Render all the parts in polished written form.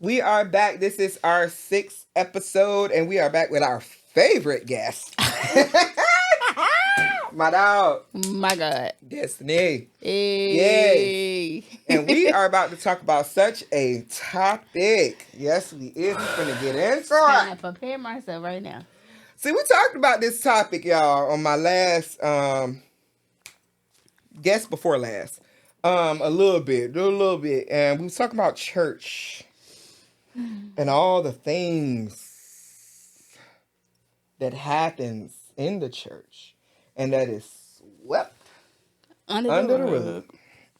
We are back. This is our 6th episode, and we are back with our favorite guest. My dog. My God. Destiny. Hey. Yes. And we are about to talk about such a topic. Yes, we is. We're going to get into I it. prepare myself right now. See, we talked about this topic, y'all, on my last guest before last. A little bit. And we was talking about church. And all the things that happens in the church and that is swept under the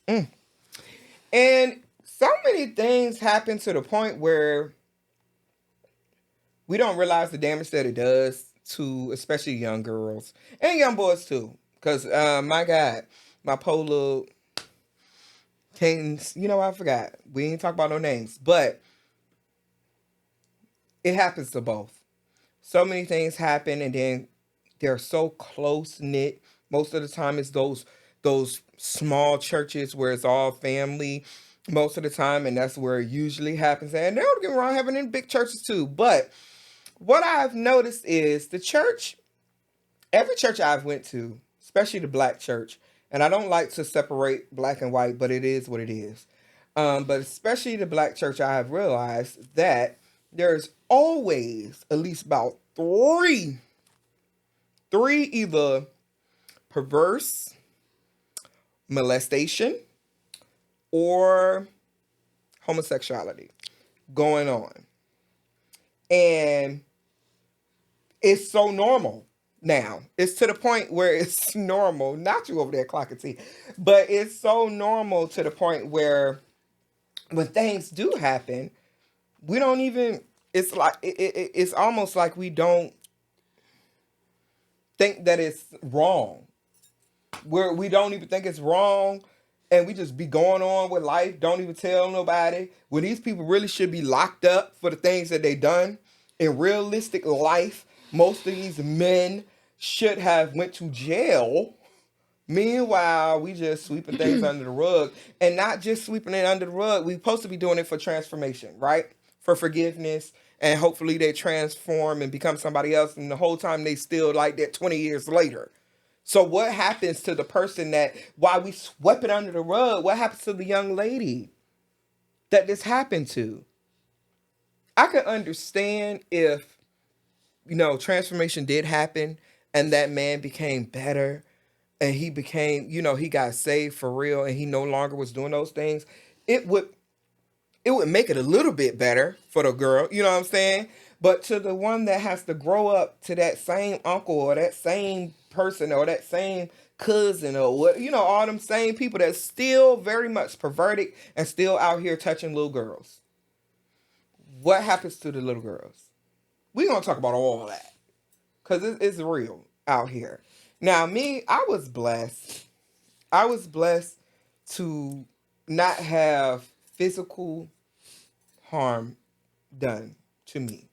rug. And so many things happen to the point where we don't realize the damage that it does to especially young girls and young boys too. Because, my God, my poor little Canes, I forgot. We ain't talk about no names. But it happens to both. So many things happen, and then they're so close knit. Most of the time, it's those small churches where it's all family. Most of the time, and that's where it usually happens. And don't get me wrong, having in big churches too. But what I've noticed is the church. Every church I've went to, especially the black church, and I don't like to separate black and white, but it is what it is. But especially the black church, I have realized that there's always at least about three either perverse molestation or homosexuality going on. And it's so normal now. It's to the point where it's normal. Not you over there clocking tea. But it's so normal to the point where when things do happen, we don't even, it's like, it's almost like we don't think that it's wrong. We don't even think it's wrong, and we just be going on with life, don't even tell nobody. When these people really should be locked up for the things that they done. In realistic life, most of these men should have went to jail. Meanwhile, we just sweeping things under the rug. And not just sweeping it under the rug. We're supposed to be doing it for transformation, right? For forgiveness. And hopefully they transform and become somebody else. And the whole time they still like that 20 years later. So what happens to the person that, while we swept it under the rug, what happens to the young lady that this happened to? I could understand if, transformation did happen and that man became better. And he became, he got saved for real and he no longer was doing those things. It would make it a little bit better for the girl, you know what I'm saying? But to the one that has to grow up to that same uncle or that same person or that same cousin or what, all them same people that's still very much perverted and still out here touching little girls. What happens to the little girls? We're going to talk about all that because it's real out here. Now, me, I was blessed. I was blessed to not have physical harm done to me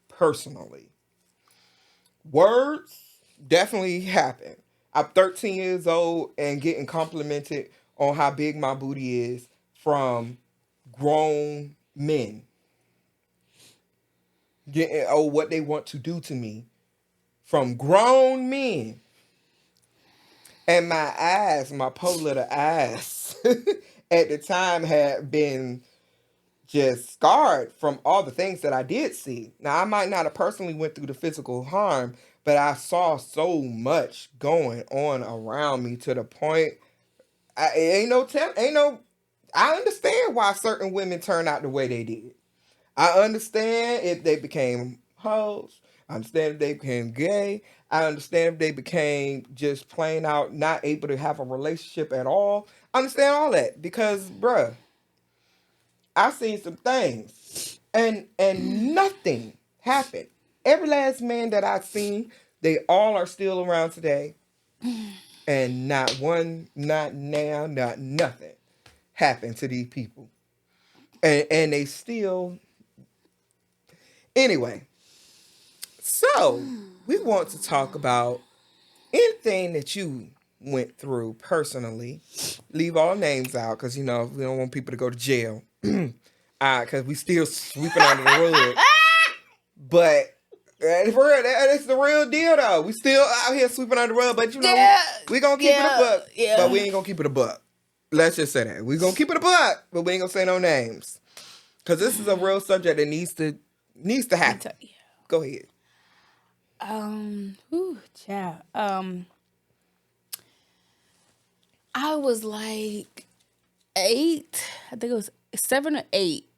personally. Words definitely happen. I'm 13 years old and getting complimented on how big my booty is from grown men. Getting what they want to do to me from grown men. And my eyes, my poor little eyes, at the time had been just scarred from all the things that I did see. Now, I might not have personally went through the physical harm, but I saw so much going on around me to the point, I understand why certain women turn out the way they did. I understand if they became hoes. I understand if they became gay. I understand if they became just plain out not able to have a relationship at all. I understand all that because, bruh, I've seen some things, and nothing happened. Every last man that I've seen, they all are still around today, and not one, not now, not nothing happened to these people, and they still. Anyway, so we want to talk about anything that you went through personally. Leave all names out because we don't want people to go to jail. Because we still sweeping under the rug. But for real, that's the real deal though. We still out here sweeping under the rug, but we gonna keep it a buck. Yeah. But we ain't gonna keep it a buck. Let's just say that. We gonna keep it a buck, but we ain't gonna say no names. Cause this is a real subject that needs to happen. Go ahead. Child. I was like 8. I think it was 7 or 8.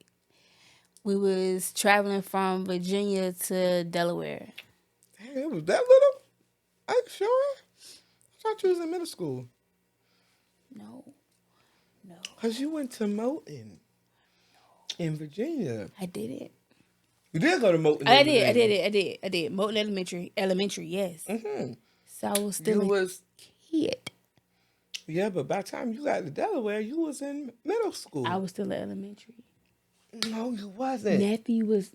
We was traveling from Virginia to Delaware. Damn, it was that little? Are you sure? I thought you was in middle school. No. Cause you went to Moulton in Virginia. I didn't. You did go to Moulton. I did. Moulton Elementary, yes. Mm-hmm. So I was still a kid. Yeah, but by the time you got to Delaware, you was in middle school. I was still in elementary. No, you wasn't. Nephew was.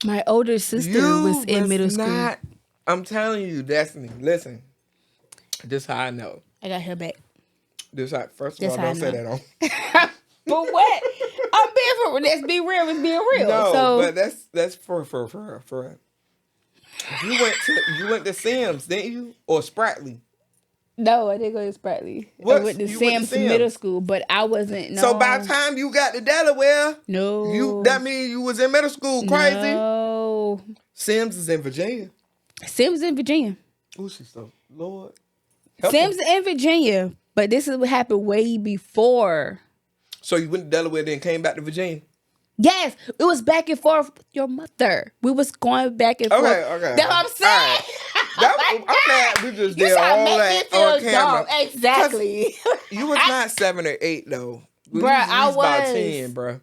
My older sister was in middle school. I'm telling you, Destiny. Listen, this how I know. I got her back. This how. First of all, don't say that on. But what? I'm being for. Let's be real. It's being real. No, so, but that's for real. You went to Sims, didn't you? Or Spratley? No, I didn't go to Spratley. I went to Sims Middle School, but I wasn't. No. So by the time you got to Delaware, no, that means you was in middle school. Crazy. No, Sims is in Virginia. Sims in Virginia. Who she so? Lord. Sims in Virginia, but this is what happened way before. So you went to Delaware, then came back to Virginia. Yes, it was back and forth with your mother. We was going back and forth. Okay. That's what I'm saying. Right. I'm glad we just did all that on camera. Exactly. You was not 7 or 8 though. Bruh, I was about 10, bruh.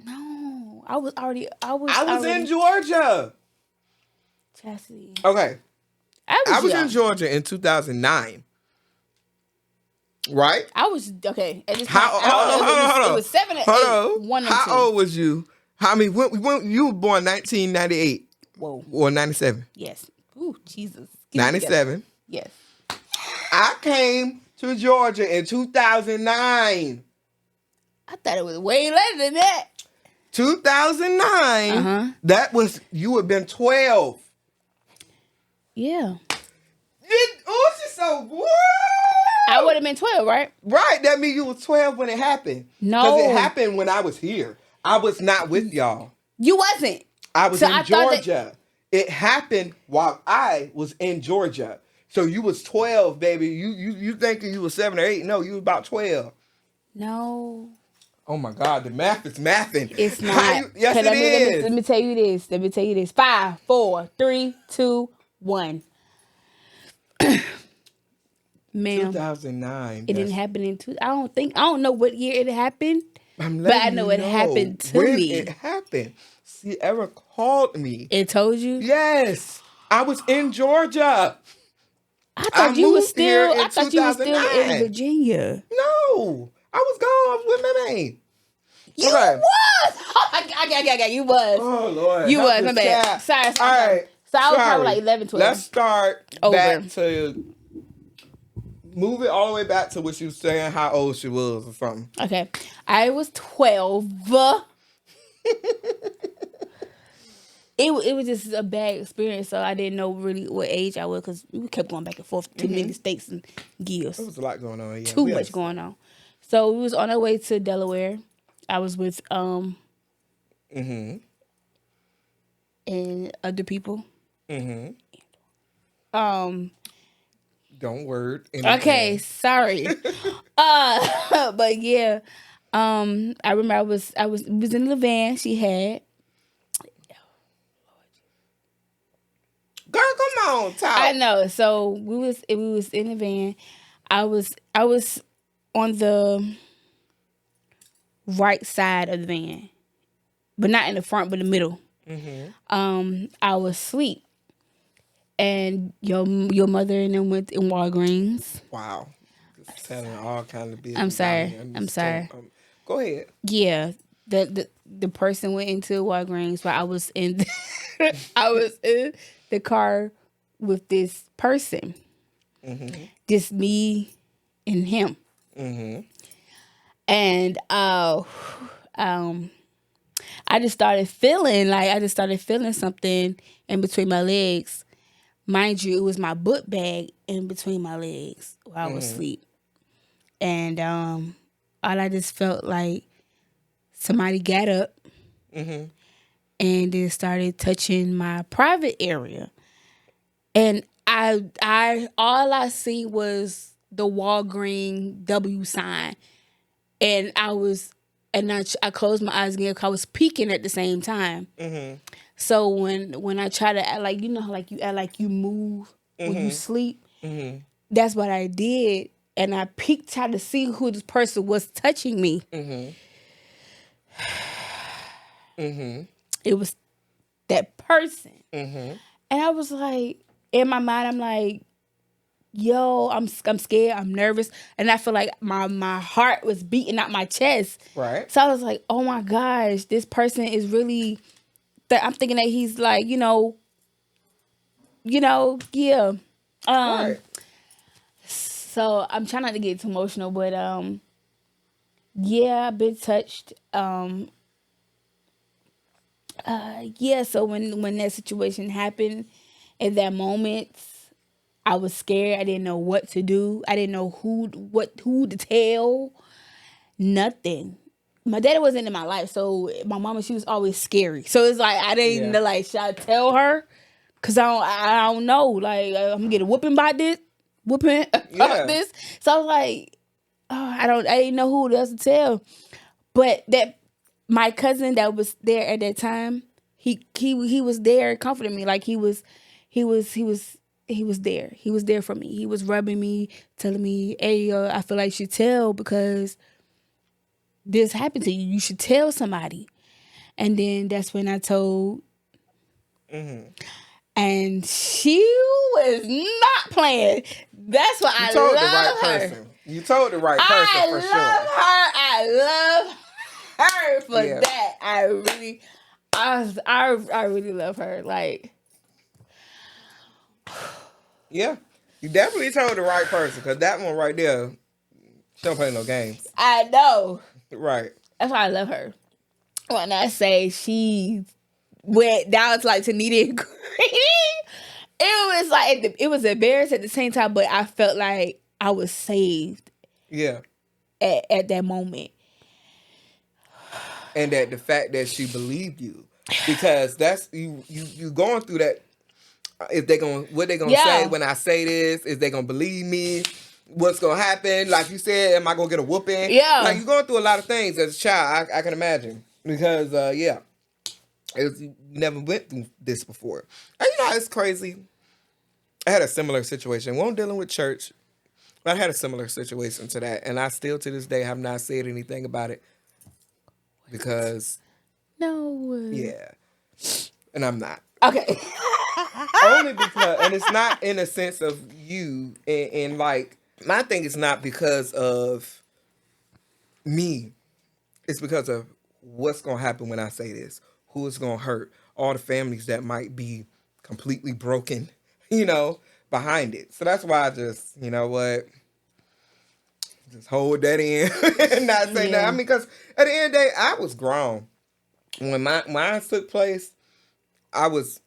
No, I was in Georgia. Chastity. Okay. I was young. in Georgia in 2009. Right? I was okay. At this Hold on. It was 7 or 8. One and How old was you? When you were born 1998? Whoa. Or 97? Yes. Ooh, Jesus. 97. Yes. I came to Georgia in 2009. I thought it was way later than that. 2009. That was, you would have been 12. Yeah. She's so good. I would have been 12, right? Right. That means you was 12 when it happened. No. Because it happened when I was here. I was not with y'all. You wasn't. I was in Georgia. It happened while I was in Georgia. So you was 12, baby. You thinking you was 7 or 8. No, you was about 12. No. Oh my God, the math is mathing. It's not. Yes, it is. Let me tell you this. 5, 4, 3, 2, 1. Ma'am. 2009. It didn't happen in I don't know what year it happened. But I know it happened to me. It happened. Sierra called me. It told you? Yes. I was in Georgia. I thought you were still in Virginia. No. I was gone. I was with my man. You was. Oh my God. You was. Oh Lord. You was. My bad. Sorry. All right. So I was probably like 11, 12. Let's start back to move it all the way back to what she was saying, how old she was or something. Okay. I was 12. It was just a bad experience, so I didn't know really what age I was because we kept going back and forth to many states and gears. There was a lot going on. Yeah, Too much going on. So we was on our way to Delaware. I was with and other people. Did Don't word Okay, anything. sorry. But yeah, I remember I was in the van she had. Girl, come on, I talk. know. So we was in the van. I was on the right side of the van, but not in the front, but the middle. I was asleep, and your mother and them went in Walgreens. Wow. Just telling all kind of I'm business out sorry. here. I'm I'm just going. sorry. Go ahead. Yeah, the person went into Walgreens while I was in I was in the car with this person. Just me and him. And I just started feeling something in between my legs. Mind you, it was my book bag in between my legs while I was asleep. And all I just felt like somebody got up and then started touching my private area. And I all I see was the Walgreen W sign. And I closed my eyes again because I was peeking at the same time. So when I try to act like, how like you act like you move when you sleep, that's what I did. And I peeked, tried to see who this person was touching me. It was that person. And I was like, in my mind, I'm like, yo, I'm scared, I'm nervous, and I feel like my heart was beating out my chest. Right. So I was like, oh my gosh, this person is really. I'm thinking that he's like, yeah. Right. So I'm trying not to get too emotional, but yeah, I've been touched. Yeah. So when that situation happened, at that moment, I was scared. I didn't know what to do. I didn't know who to tell. Nothing. My daddy wasn't in my life, so my mama, she was always scary. So it's like I didn't know, like, should I tell her? Cause I don't know. Like, I'm gonna get a whooping by this, whooping about this. So I was like, oh, I didn't know who else to tell. But that my cousin that was there at that time, he was there comforting me. Like he was there. He was there for me. He was rubbing me, telling me, hey, I feel like you should tell because this happened to you. You should tell somebody. And then that's when I told. And she was not playing. That's why You I told the right love her. person. You told the right person for sure. I love her for that. I really love her. Like, yeah, you definitely told the right person because that one right there, she don't play no games. I know. Right. That's why I love her. When I say she went down to like to nitty and gritty, it was like it was embarrassing at the same time, but I felt like I was saved. Yeah. At that moment. And that the fact that she believed you, because that's you going through that. If they gonna what they gonna say when I say this? Is they gonna believe me? What's gonna happen? Like you said, am I gonna get a whooping? Yeah. Like you're going through a lot of things as a child. I can imagine because you never went through this before. And it's crazy. I had a similar situation. We weren't dealing with church, but I had a similar situation to that, and I still to this day have not said anything about it because yeah, and I'm not. Okay. Only because, and it's not in a sense of you, and like, my thing is not because of me. It's because of what's going to happen when I say this. Who it's going to hurt. All the families that might be completely broken, behind it. So that's why I just, just hold that in and not say that. I mean, because at the end of the day, I was grown. When mine took place, I was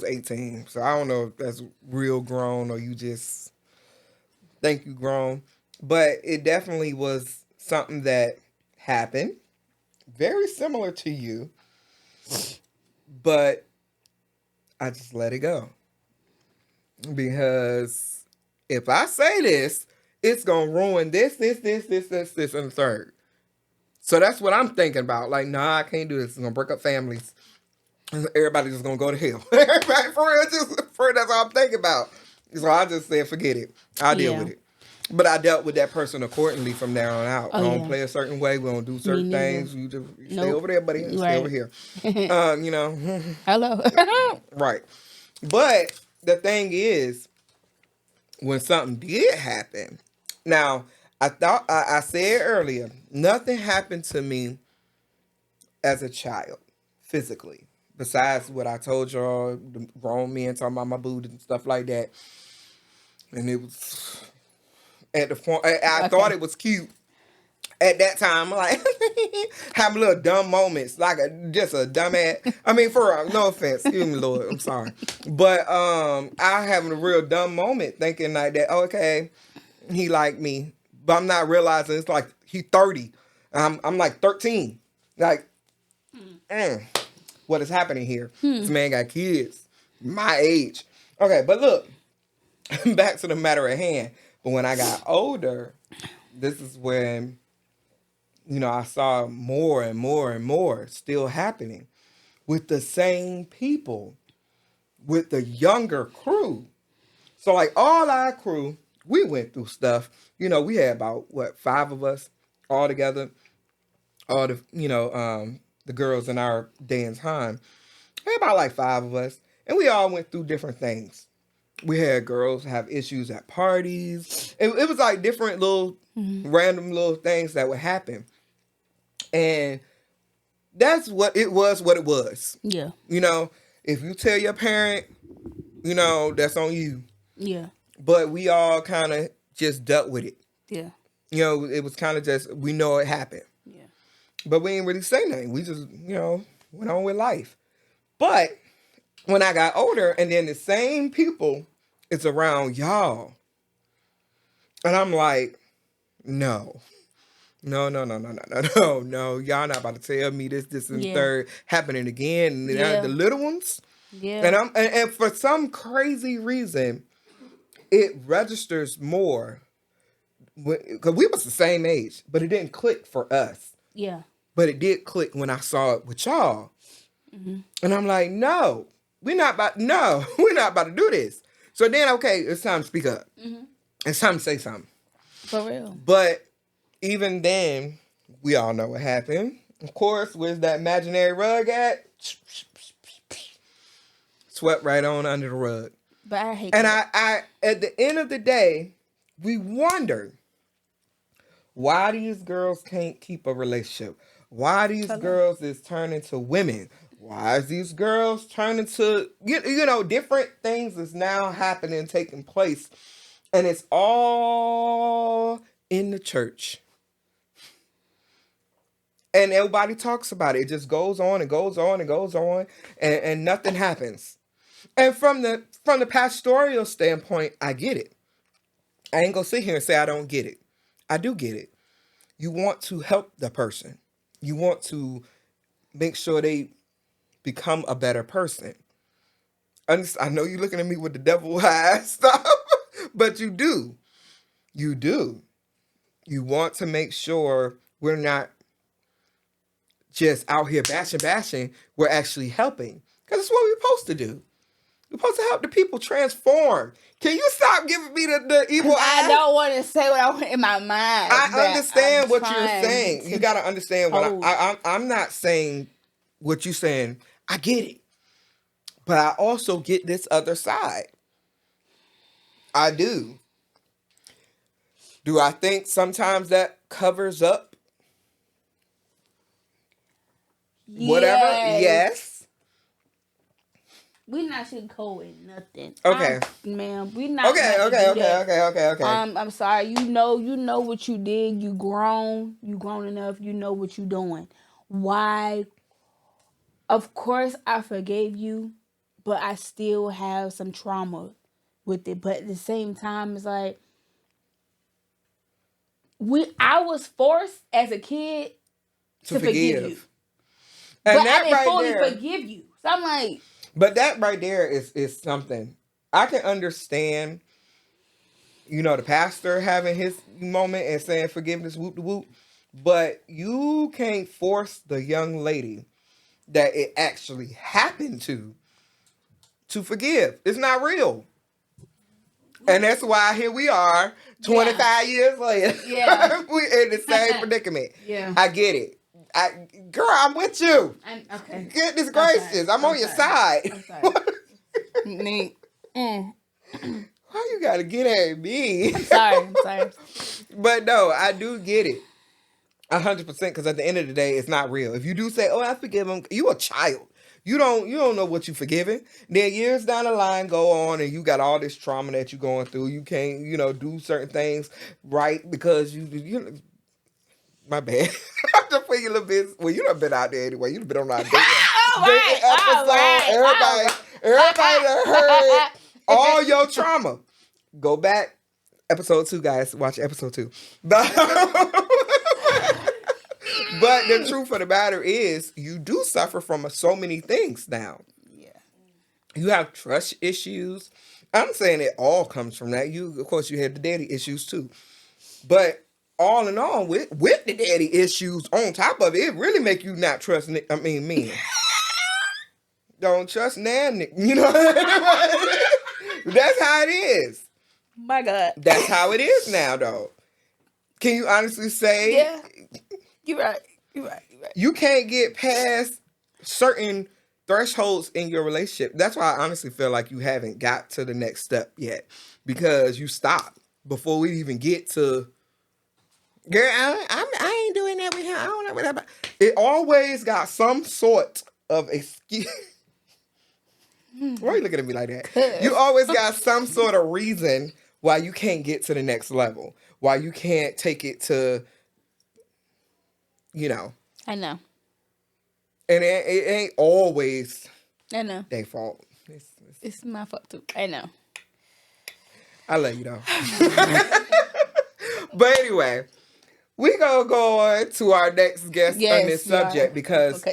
18, so I don't know if that's real grown or you just think you grown. But it definitely was something that happened, very similar to you, but I just let it go. Because if I say this, it's gonna ruin this, and the third. So that's what I'm thinking about. Like, nah, I can't do this. It's gonna break up families. Everybody's just gonna go to hell. Everybody, for real, that's all I'm thinking about. So I just said, forget it. I'll deal Yeah. with it. But I dealt with that person accordingly from there on out. Oh I don't yeah. play a certain way. We don't do Me certain neither. things. You just stay Nope. over there, buddy, and stay over Right. here. You know, Hello. right. But the thing is, when something did happen, now I said earlier, nothing happened to me as a child physically. Besides what I told y'all, the grown men talking about my booty and stuff like that. And it was at the point, I thought it was cute at that time. Like, having little dumb moments, like just a dumbass. I mean, for real, no offense, excuse me, Lord, I'm sorry. But I having a real dumb moment thinking like that, okay, he liked me. But I'm not realizing it's like he 30. I'm like 13. Like, what is happening here? This man got kids my age. Okay, but look, back to the matter at hand. But when I got older, this is when, I saw more and more and more still happening with the same people, with the younger crew. So like all our crew, we went through stuff. We had about what, 5 of us all together. All the girls in our day and time. We had about like 5 of us, and we all went through different things. We had girls have issues at parties. It was like different little random little things that would happen. And that's what it was, Yeah. If you tell your parent, that's on you. Yeah. But we all kind of just dealt with it. Yeah. It was kind of just, we know it happened. Yeah. But we didn't really say nothing. We just, went on with life. But when I got older, and then the same people is around y'all. And I'm like, no. No. Y'all not about to tell me this, and third happening again. And then the little ones. Yeah. And for some crazy reason, it registers more. Because we was the same age, but it didn't click for us. Yeah. But it did click when I saw it with y'all. Mm-hmm. And I'm like, no, we're not about to do this. So then, okay, it's time to speak up. Mm-hmm. It's time to say something. For real. But even then, we all know what happened. Of course, where's that imaginary rug at? Swept right on under the rug. But I hate and that. I at the end of the day, we wonder why these girls can't keep a relationship. Why these girls is turning to women. Why is these girls turning to, different things is now happening, taking place. And it's all in the church. And everybody talks about it. It just goes on and goes on and goes on, and nothing happens. And from the pastoral standpoint, I get it. I ain't gonna sit here and say I don't get it. I do get it. You want to help the person. You want to make sure they become a better person. I know you're looking at me with the devil eyes stuff, but you do. You do. You want to make sure we're not just out here bashing. We're actually helping. Because it's what we're supposed to do. We're supposed to help the people transform. Can you stop giving me the evil eye? I don't want to say what I want in my mind. I understand what you're saying. You got to understand what I'm not saying what you're saying. I get it. But I also get this other side. I do. Do I think sometimes that covers up whatever? Yes. We're not sugarcoating nothing. Okay. Ma'am, we not. Okay. I'm sorry. You know what you did. You grown enough. You know what you doing. Why? Of course, I forgave you, but I still have some trauma with it. But at the same time, it's like I was forced as a kid to forgive you, and but that I didn't right fully there, forgive you. So I'm like, but that right there is something I can understand the pastor having his moment and saying forgiveness, whoop de whoop. But you can't force the young lady that it actually happened to forgive. It's not real. And that's why here we are 25 years later. Yeah. We're in the same predicament. Yeah. I get it. Girl, I'm with you. Okay. Goodness gracious. I'm on your side. I'm sorry. Neat. Why you gotta get at me? I'm sorry. But no, I do get it. 100%, because at the end of the day, it's not real. If you do say, "Oh, I forgive him," you a child. You don't know what you forgiving. Then years down the line go on, and you got all this trauma that you going through. You can't, do certain things right because you. My bad. I'm just putting you a little bit. Well, you done been out there anyway. You done been on our dating episode. Everybody done heard all your trauma. Go back. Episode 2, guys. Watch episode 2. But the truth of the matter is, you do suffer from so many things now. Yeah. You have trust issues. I'm saying it all comes from that. Of course, you have the daddy issues too. But all in all, with the daddy issues on top of it, it really make you not trust. Men. Don't trust nan. That's how it is. My God. That's how it is now, though. Can you honestly say? Yeah. You're right. You can't get past certain thresholds in your relationship. That's why I honestly feel like you haven't got to the next step yet, because you stopped before we even get to. Girl, I ain't doing that with him. I don't know what that. It always got some sort of excuse. Why are you looking at me like that? You always got some sort of reason why you can't get to the next level. Why you can't take it to. I know. And it ain't always I know. their fault. It's my fault too. I know. I love you though. But anyway, we gonna go on to our next guest on this subject because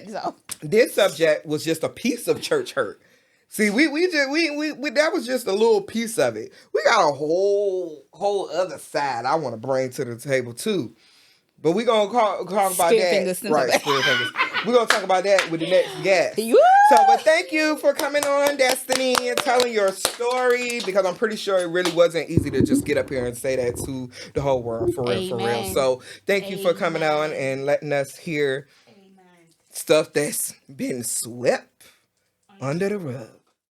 this subject was just a piece of church hurt. See, we that was just a little piece of it. We got a whole other side I want to bring to the table too. But we're going to talk about that. Right, spirit fingers. We're going to talk about that with the next guest. But thank you for coming on, Destiny, and telling your story, because I'm pretty sure it really wasn't easy to just get up here and say that to the whole world, for real. So thank you for coming on and letting us hear stuff that's been swept under the rug.